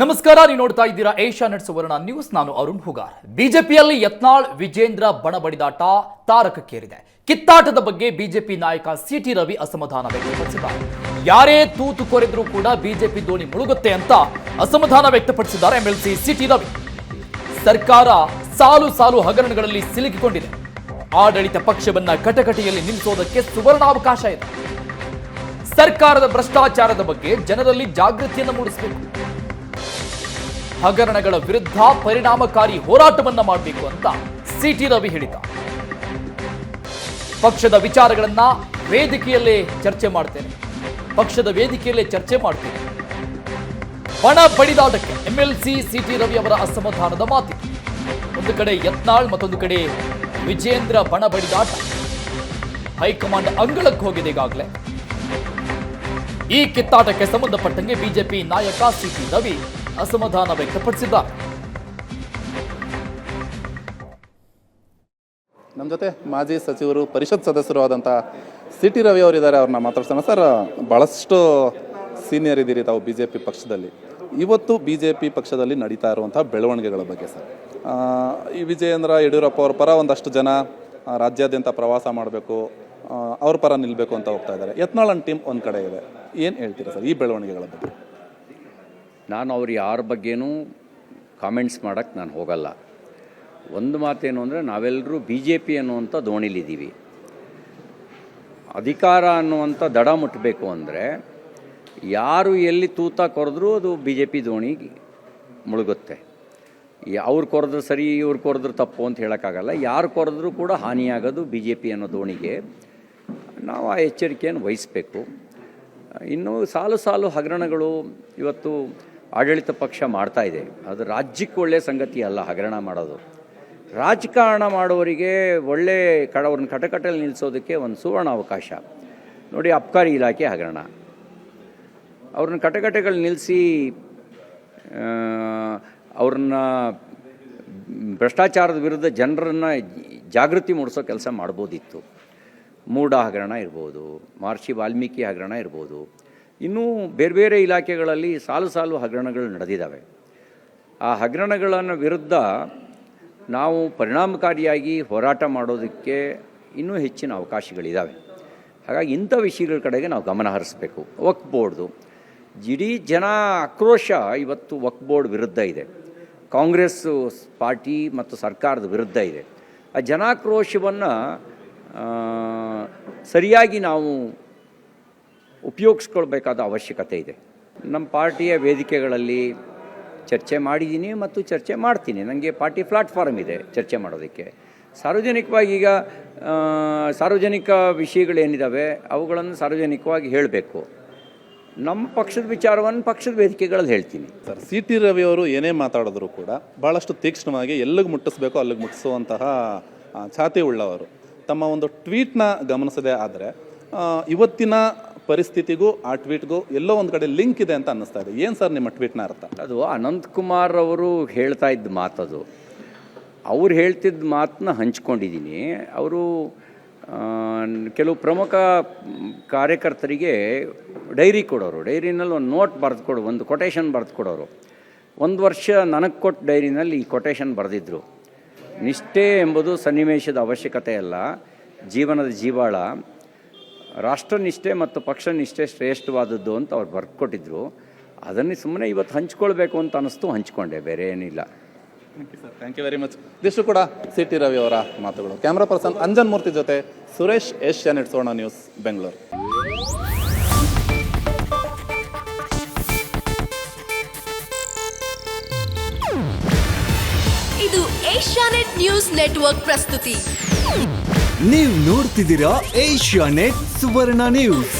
ನಮಸ್ಕಾರ, ನೀವು ನೋಡ್ತಾ ಇದ್ದೀರಾ ಏಷ್ಯಾನೆಟ್ ಸುವರ್ಣ ನ್ಯೂಸ್. ನಾನು ಅರುಣ್ ಹುಗಾರ್. ಬಿಜೆಪಿಯಲ್ಲಿ ಯತ್ನಾಳ್ ವಿಜೇಂದ್ರ ಬಣಬಡಿದಾಟ ತಾರಕಕ್ಕೇರಿದೆ. ಕಿತ್ತಾಟದ ಬಗ್ಗೆ ಬಿಜೆಪಿ ನಾಯಕ ಸಿಟಿ ರವಿ ಅಸಮಾಧಾನ ವ್ಯಕ್ತಪಡಿಸಿದ್ದಾರೆ. ಯಾರೇ ತೂತು ಕೊರೆದ್ರೂ ಕೂಡ ಬಿಜೆಪಿ ದೋಣಿ ಮುಳುಗುತ್ತೆ ಅಂತ ಅಸಮಾಧಾನ ವ್ಯಕ್ತಪಡಿಸಿದ್ದಾರೆ ಎಂಎಲ್ಸಿ ಸಿಟಿ ರವಿ. ಸರ್ಕಾರ ಸಾಲು ಸಾಲು ಹಗರಣಗಳಲ್ಲಿ ಸಿಲುಕಿಕೊಂಡಿದೆ. ಆಡಳಿತ ಪಕ್ಷವನ್ನ ಕಟಕಟೆಯಲ್ಲಿ ನಿಲ್ಲಿಸೋದಕ್ಕೆ ಸುವರ್ಣಾವಕಾಶ ಇದೆ. ಸರ್ಕಾರದ ಭ್ರಷ್ಟಾಚಾರದ ಬಗ್ಗೆ ಜನರಲ್ಲಿ ಜಾಗೃತಿಯನ್ನು ಮೂಡಿಸಬೇಕು. ಹಗರಣಗಳ ವಿರುದ್ಧ ಪರಿಣಾಮಕಾರಿ ಹೋರಾಟವನ್ನ ಮಾಡಬೇಕು ಅಂತ ಸಿಟಿ ರವಿ ಹೇಳಿದ್ದಾರೆ. ಪಕ್ಷದ ವಿಚಾರಗಳನ್ನ ವೇದಿಕೆಯಲ್ಲೇ ಚರ್ಚೆ ಮಾಡ್ತೇನೆ, ಪಕ್ಷದ ವೇದಿಕೆಯಲ್ಲೇ ಚರ್ಚೆ ಮಾಡ್ತೇನೆ. ಬಣ ಬಡಿದಾಟಕ್ಕೆ ಎಂಎಲ್ಸಿ ಸಿಟಿ ರವಿ ಅವರ ಅಸಮಾಧಾನದ ಮಾತಿದೆ. ಒಂದು ಕಡೆ ಯತ್ನಾಳ್, ಮತ್ತೊಂದು ಕಡೆ ವಿಜೇಂದ್ರ ಬಣ ಬಡಿದಾಟ. ಹೈಕಮಾಂಡ್ ಅಂಗಳಕ್ಕೆ ಹೋಗಿದೆ ಈಗಾಗಲೇ. ಈ ಕಿತ್ತಾಟಕ್ಕೆ ಸಂಬಂಧಪಟ್ಟಂಗೆ ಬಿಜೆಪಿ ನಾಯಕ ಸಿಟಿ ರವಿ ಅಸಮಾಧಾನ ವ್ಯಕ್ತಪಡಿಸಿದ್ದಾರೆ. ನಮ್ಮ ಜೊತೆ ಮಾಜಿ ಸಚಿವರು, ಪರಿಷತ್ ಸದಸ್ಯರು ಆದಂಥ ಸಿಟಿ ರವಿ ಅವರಿದ್ದಾರೆ. ಅವ್ರನ್ನ ಮಾತಾಡ್ಸೋಣ. ಸರ್, ಭಾಳಷ್ಟು ಸೀನಿಯರ್ ಇದ್ದೀರಿ ತಾವು ಬಿ ಜೆ ಪಿ ಪಕ್ಷದಲ್ಲಿ. ಇವತ್ತು ಬಿ ಜೆ ಪಿ ಪಕ್ಷದಲ್ಲಿ ನಡೀತಾ ಇರುವಂಥ ಬೆಳವಣಿಗೆಗಳ ಬಗ್ಗೆ ಸರ್, ಈ ವಿಜಯೇಂದ್ರ ಯಡಿಯೂರಪ್ಪ ಅವ್ರ ಪರ ಒಂದಷ್ಟು ಜನ ರಾಜ್ಯಾದ್ಯಂತ ಪ್ರವಾಸ ಮಾಡಬೇಕು, ಅವ್ರ ಪರ ನಿಲ್ಲಬೇಕು ಅಂತ ಹೋಗ್ತಾ ಇದ್ದಾರೆ. ಯತ್ನಾಳ್ ಟೀಮ್ ಒಂದು ಕಡೆ ಇದೆ. ಏನು ಹೇಳ್ತೀರಾ ಸರ್ ಈ ಬೆಳವಣಿಗೆಗಳ ಬಗ್ಗೆ? ನಾನು ಅವ್ರು ಯಾರ ಬಗ್ಗೆನೂ ಕಾಮೆಂಟ್ಸ್ ಮಾಡೋಕ್ಕೆ ನಾನು ಹೋಗಲ್ಲ. ಒಂದು ಮಾತೇನು ಅಂದರೆ, ನಾವೆಲ್ಲರೂ ಬಿ ಜೆ ಪಿ ಅನ್ನುವಂಥ ದೋಣಿಲಿದ್ದೀವಿ. ಅಧಿಕಾರ ಅನ್ನುವಂಥ ದಡ ಮುಟ್ಟಬೇಕು ಅಂದರೆ ಯಾರು ಎಲ್ಲಿ ತೂತ ಕೊರೆದ್ರೂ ಅದು ಬಿ ಜೆ ಪಿ ದೋಣಿ ಮುಳುಗುತ್ತೆ. ಅವ್ರು ಕೊರೆದ್ರೆ ಸರಿ, ಇವ್ರು ಕೊರೆದ್ರೆ ತಪ್ಪು ಅಂತ ಹೇಳೋಕ್ಕಾಗಲ್ಲ. ಯಾರು ಕೊರೆದ್ರೂ ಕೂಡ ಹಾನಿಯಾಗೋದು ಬಿ ಜೆ ಪಿ ಅನ್ನೋ ದೋಣಿಗೆ. ನಾವು ಆ ಎಚ್ಚರಿಕೆಯನ್ನು ವಹಿಸಬೇಕು. ಇನ್ನು ಸಾಲು ಸಾಲು ಹಗರಣಗಳು ಇವತ್ತು ಆಡಳಿತ ಪಕ್ಷ ಮಾಡ್ತಾ ಇದೆ. ಅದು ರಾಜ್ಯಕ್ಕೆ ಒಳ್ಳೆಯ ಸಂಗತಿ ಅಲ್ಲ ಹಗರಣ ಮಾಡೋದು. ರಾಜಕಾರಣ ಮಾಡೋರಿಗೆ ಒಳ್ಳೆ ಅವ್ರನ್ನ ಕಟಕಟಲ್ಲಿ ನಿಲ್ಲಿಸೋದಕ್ಕೆ ಒಂದು ಸುವರ್ಣ ಅವಕಾಶ. ನೋಡಿ, ಅಬ್ಕಾರಿ ಇಲಾಖೆ ಹಗರಣ, ಅವ್ರನ್ನ ಕಟಕಟೆಗಳು ನಿಲ್ಲಿಸಿ ಅವ್ರನ್ನ ಭ್ರಷ್ಟಾಚಾರದ ವಿರುದ್ಧ ಜನರನ್ನು ಜಾಗೃತಿ ಮೂಡಿಸೋ ಕೆಲಸ ಮಾಡ್ಬೋದಿತ್ತು. ಮೂಡ ಹಗರಣ ಇರ್ಬೋದು, ಮಹರ್ಷಿ ವಾಲ್ಮೀಕಿ ಹಗರಣ ಇರ್ಬೋದು, ಇನ್ನೂ ಬೇರೆ ಬೇರೆ ಇಲಾಖೆಗಳಲ್ಲಿ ಸಾಲು ಸಾಲು ಹಗರಣಗಳು ನಡೆದಿದ್ದಾವೆ. ಆ ಹಗರಣಗಳನ್ನು ವಿರುದ್ಧ ನಾವು ಪರಿಣಾಮಕಾರಿಯಾಗಿ ಹೋರಾಟ ಮಾಡೋದಕ್ಕೆ ಇನ್ನೂ ಹೆಚ್ಚಿನ ಅವಕಾಶಗಳಿದ್ದಾವೆ. ಹಾಗಾಗಿ ಇಂಥ ವಿಷಯಗಳ ಕಡೆಗೆ ನಾವು ಗಮನ ಹರಿಸಬೇಕು. ವಕ್ಫ್ ಬೋರ್ಡ್ದು ಇಡೀ ಜನ ಆಕ್ರೋಶ ಇವತ್ತು ವಕ್ಫ್ ಬೋರ್ಡ್ ವಿರುದ್ಧ ಇದೆ. ಕಾಂಗ್ರೆಸ್ ಪಾರ್ಟಿ ಮತ್ತು ಸರ್ಕಾರದ ವಿರುದ್ಧ ಇದೆ. ಆ ಜನಾಕ್ರೋಶವನ್ನು ಸರಿಯಾಗಿ ನಾವು ಉಪಯೋಗಿಸ್ಕೊಳ್ಬೇಕಾದ ಅವಶ್ಯಕತೆ ಇದೆ. ನಮ್ಮ ಪಾರ್ಟಿಯ ವೇದಿಕೆಗಳಲ್ಲಿ ಚರ್ಚೆ ಮಾಡಿದ್ದೀನಿ ಮತ್ತು ಚರ್ಚೆ ಮಾಡ್ತೀನಿ. ನನಗೆ ಪಾರ್ಟಿ ಪ್ಲಾಟ್ಫಾರ್ಮ್ ಇದೆ ಚರ್ಚೆ ಮಾಡೋದಕ್ಕೆ. ಸಾರ್ವಜನಿಕವಾಗಿ ಈಗ ಸಾರ್ವಜನಿಕ ವಿಷಯಗಳೇನಿದ್ದಾವೆ ಅವುಗಳನ್ನು ಸಾರ್ವಜನಿಕವಾಗಿ ಹೇಳಬೇಕು. ನಮ್ಮ ಪಕ್ಷದ ವಿಚಾರವನ್ನು ಪಕ್ಷದ ವೇದಿಕೆಗಳಲ್ಲಿ ಹೇಳ್ತೀನಿ. ಸರ್, ಸಿ ಟಿ ರವಿ ಅವರು ಏನೇ ಮಾತಾಡಿದ್ರು ಕೂಡ ಭಾಳಷ್ಟು ತೀಕ್ಷ್ಣವಾಗಿ ಎಲ್ಲಿಗೆ ಮುಟ್ಟಿಸ್ಬೇಕೋ ಅಲ್ಲಿಗೆ ಮುಟ್ಟಿಸುವಂತಹ ಛಾತಿ ಉಳ್ಳವರು. ತಮ್ಮ ಒಂದು ಟ್ವೀಟ್ನ ಗಮನಿಸದೆ ಆದರೆ ಇವತ್ತಿನ ಪರಿಸ್ಥಿತಿಗೂ ಆ ಟ್ವೀಟ್ಗೂ ಎಲ್ಲೋ ಒಂದು ಕಡೆ ಲಿಂಕ್ ಇದೆ ಅಂತ ಅನ್ನಿಸ್ತಾ ಇದೆ. ಏನು ಸರ್ ನಿಮ್ಮ ಟ್ವೀಟ್ನ ಅರ್ಥ? ಅದು ಅನಂತಕುಮಾರ್ ಅವರು ಹೇಳ್ತಾ ಇದ್ದ ಮಾತದು. ಅವ್ರು ಹೇಳ್ತಿದ್ದ ಮಾತನ್ನ ಹಂಚ್ಕೊಂಡಿದ್ದೀನಿ. ಅವರು ಕೆಲವು ಪ್ರಮುಖ ಕಾರ್ಯಕರ್ತರಿಗೆ ಡೈರಿ ಕೊಡೋರು, ಡೈರಿನಲ್ಲಿ ಒಂದು ನೋಟ್ ಬರೆದು ಕೊಡು, ಒಂದು ಕೊಟೇಶನ್ ಬರೆದು ಕೊಡೋರು. ಒಂದು ವರ್ಷ ನನಗೆ ಕೊಟ್ಟ ಡೈರಿನಲ್ಲಿ ಈ ಕೊಟೇಶನ್ ಬರೆದಿದ್ದರು. ನಿಷ್ಠೆ ಎಂಬುದು ಸನ್ನಿವೇಶದ ಅವಶ್ಯಕತೆ ಅಲ್ಲ, ಜೀವನದ ಜೀವಾಳ. ರಾಷ್ಟ್ರನಿಷ್ಠೆ ಮತ್ತು ಪಕ್ಷನಿಷ್ಠೆ ಶ್ರೇಷ್ಠವಾದದ್ದು ಅಂತ ಅವ್ರು ಬರ್ಕೊಟ್ಟಿದ್ರು. ಅದನ್ನೇ ಸುಮ್ಮನೆ ಇವತ್ತು ಹಂಚ್ಕೊಳ್ಬೇಕು ಅಂತ ಅನ್ನಿಸ್ತು, ಹಂಚ್ಕೊಂಡೆ, ಬೇರೆ ಏನಿಲ್ಲ. Thank you very much. ಇದಿಷ್ಟು ಕೂಡ ಸಿ ಟಿ ರವಿ ಅವರ ಮಾತುಗಳು. ಕ್ಯಾಮ್ರಾ ಪರ್ಸನ್ ಅಂಜನ್ ಮೂರ್ತಿ ಜೊತೆ ಸುರೇಶ್, ಏಷ್ಯಾನೆಟ್ ಸುವರ್ಣ ನ್ಯೂಸ್, ಬೆಂಗಳೂರು. ಇದು ಏಷ್ಯಾನೆಟ್ ನ್ಯೂಸ್ ನೆಟ್ವರ್ಕ್ ಪ್ರಸ್ತುತಿ. ನೀವು ನೋಡ್ತಿದ್ದೀರಾ ಏಷ್ಯಾನೆಟ್ ಸುವರ್ಣ ನ್ಯೂಸ್.